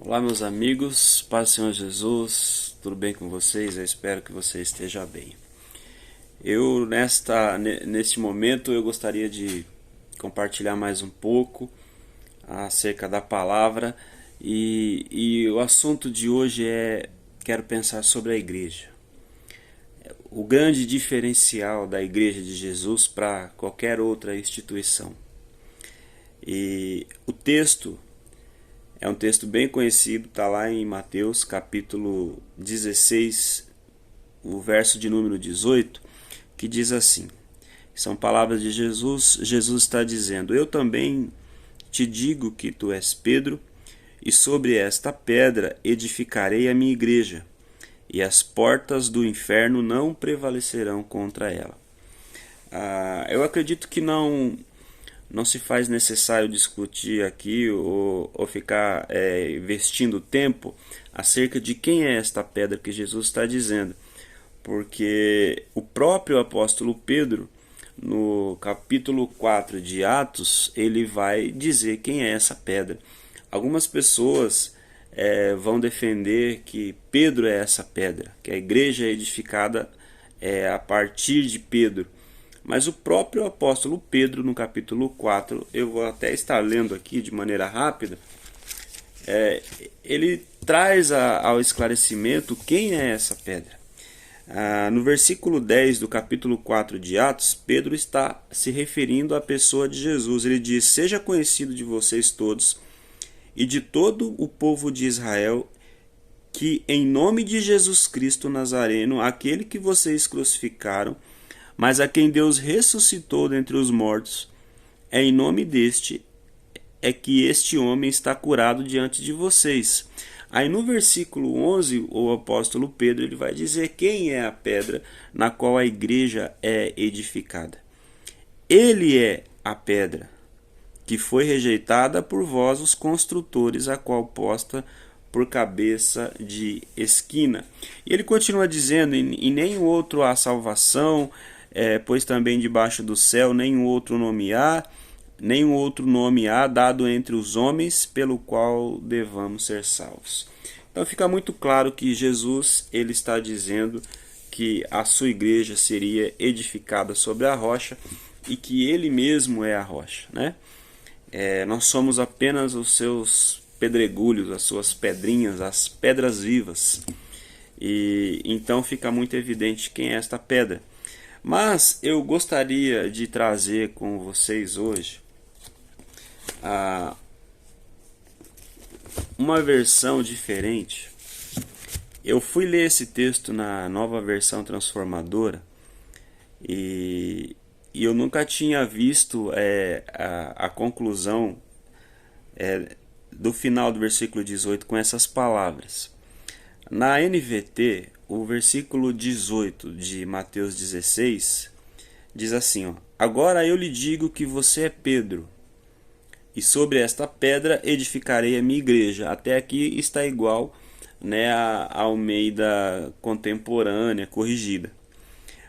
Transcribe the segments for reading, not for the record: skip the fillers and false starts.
Olá, meus amigos, paz do Senhor Jesus, tudo bem com vocês? Eu espero que você esteja bem. Neste momento, eu gostaria de compartilhar mais um pouco acerca da palavra e o assunto de hoje quero pensar sobre a igreja. O grande diferencial da igreja de Jesus para qualquer outra instituição. E o texto é um texto bem conhecido, está lá em Mateus capítulo 16, o verso de número 18, que diz assim, são palavras de Jesus, Jesus está dizendo, eu também te digo que tu és Pedro, e sobre esta pedra edificarei a minha igreja, e as portas do inferno não prevalecerão contra ela. Eu acredito que não se faz necessário discutir aqui ou ficar investindo tempo acerca de quem é esta pedra que Jesus está dizendo. Porque o próprio apóstolo Pedro, no capítulo 4 de Atos, ele vai dizer quem é essa pedra. Algumas pessoas vão defender que Pedro é essa pedra, que a igreja é edificada a partir de Pedro. Mas o próprio apóstolo Pedro, no capítulo 4, eu vou até estar lendo aqui de maneira rápida, ele traz ao esclarecimento quem é essa pedra. No versículo 10 do capítulo 4 de Atos, Pedro está se referindo à pessoa de Jesus. Ele diz, seja conhecido de vocês todos e de todo o povo de Israel, que em nome de Jesus Cristo Nazareno, aquele que vocês crucificaram, mas a quem Deus ressuscitou dentre os mortos, é em nome deste é que este homem está curado diante de vocês. Aí no versículo 11, o apóstolo Pedro ele vai dizer quem é a pedra na qual a igreja é edificada. Ele é a pedra que foi rejeitada por vós, os construtores, a qual posta por cabeça de esquina. E ele continua dizendo, em nenhum outro há salvação, pois também debaixo do céu nenhum outro nome há dado entre os homens pelo qual devamos ser salvos. Então fica muito claro que Jesus ele está dizendo que a sua igreja seria edificada sobre a rocha e que ele mesmo é a rocha, né? Nós somos apenas os seus pedregulhos, as suas pedrinhas, as pedras vivas. E então fica muito evidente quem é esta pedra. Mas eu gostaria de trazer com vocês hoje uma versão diferente. Eu fui ler esse texto na Nova Versão Transformadora e eu nunca tinha visto a conclusão do final do versículo 18 com essas palavras. Na NVT, o versículo 18 de Mateus 16 diz assim, ó, agora eu lhe digo que você é Pedro, e sobre esta pedra edificarei a minha igreja. Até aqui está igual, né, a Almeida contemporânea, corrigida.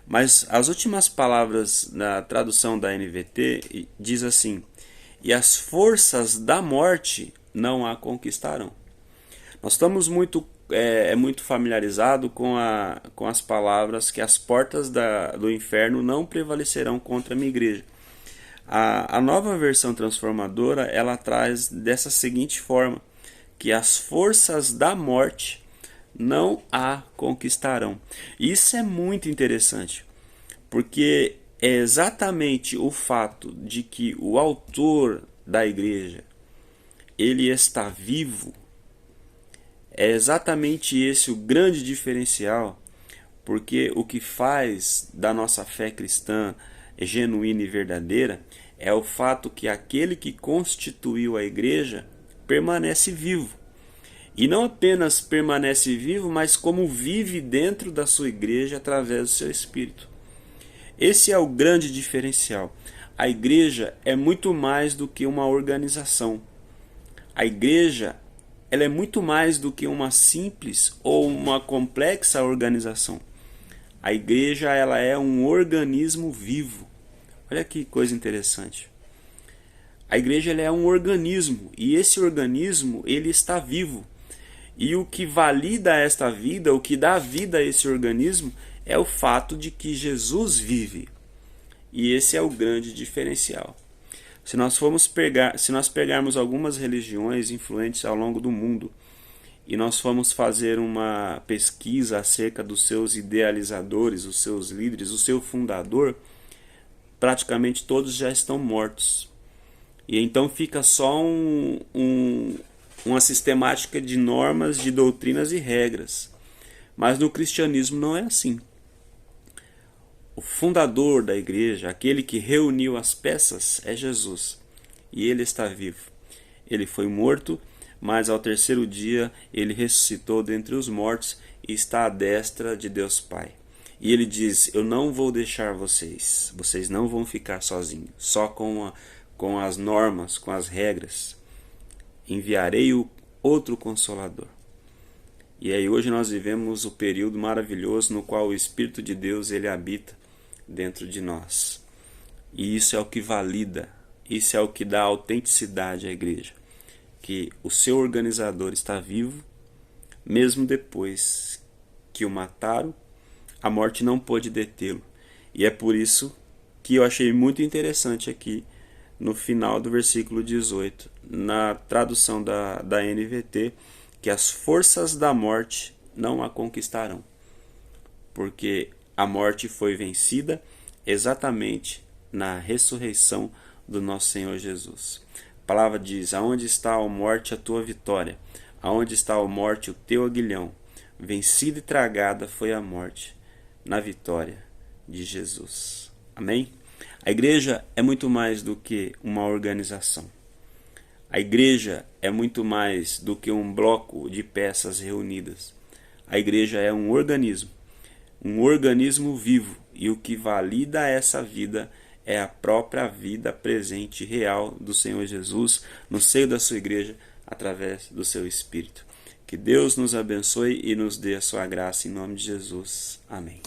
Mas as últimas palavras na tradução da NVT diz assim, e as forças da morte não a conquistarão. Nós estamos muito familiarizado com as palavras que as portas do inferno não prevalecerão contra a minha igreja. A nova versão transformadora ela traz dessa seguinte forma, que as forças da morte não a conquistarão. Isso é muito interessante, porque é exatamente o fato de que o autor da igreja ele está vivo. É exatamente esse o grande diferencial, porque o que faz da nossa fé cristã genuína e verdadeira é o fato que aquele que constituiu a igreja permanece vivo. E não apenas permanece vivo, mas como vive dentro da sua igreja através do seu espírito. Esse é o grande diferencial. A igreja é muito mais do que uma organização. A igreja ela é muito mais do que uma simples ou uma complexa organização. A igreja ela é um organismo vivo. Olha que coisa interessante. A igreja ela é um organismo e esse organismo ele está vivo. E o que valida esta vida, o que dá vida a esse organismo, é o fato de que Jesus vive. E esse é o grande diferencial. Se nós pegarmos algumas religiões influentes ao longo do mundo e nós formos fazer uma pesquisa acerca dos seus idealizadores, os seus líderes, o seu fundador, praticamente todos já estão mortos. E então fica só uma sistemática de normas, de doutrinas e regras. Mas no cristianismo não é assim. O fundador da igreja, aquele que reuniu as peças, é Jesus. E ele está vivo. Ele foi morto, mas ao terceiro dia ele ressuscitou dentre os mortos e está à destra de Deus Pai. E ele diz: eu não vou deixar vocês. Vocês não vão ficar sozinhos, só com as normas, com as regras. Enviarei o outro Consolador. E aí hoje nós vivemos o período maravilhoso no qual o Espírito de Deus ele habita dentro de nós. E isso é o que valida, isso é o que dá autenticidade à igreja. Que o seu organizador está vivo, mesmo depois que o mataram, a morte não pôde detê-lo. E é por isso que eu achei muito interessante aqui no final do versículo 18, na tradução da NVT, que as forças da morte não a conquistarão, porque a morte foi vencida exatamente na ressurreição do nosso Senhor Jesus. A palavra diz: aonde está a morte a tua vitória? Aonde está a morte o teu aguilhão? Vencida e tragada foi a morte na vitória de Jesus. Amém? A igreja é muito mais do que uma organização. A igreja é muito mais do que um bloco de peças reunidas. A igreja é um organismo vivo, e o que valida essa vida é a própria vida presente real do Senhor Jesus no seio da sua igreja, através do seu Espírito. Que Deus nos abençoe e nos dê a sua graça em nome de Jesus. Amém.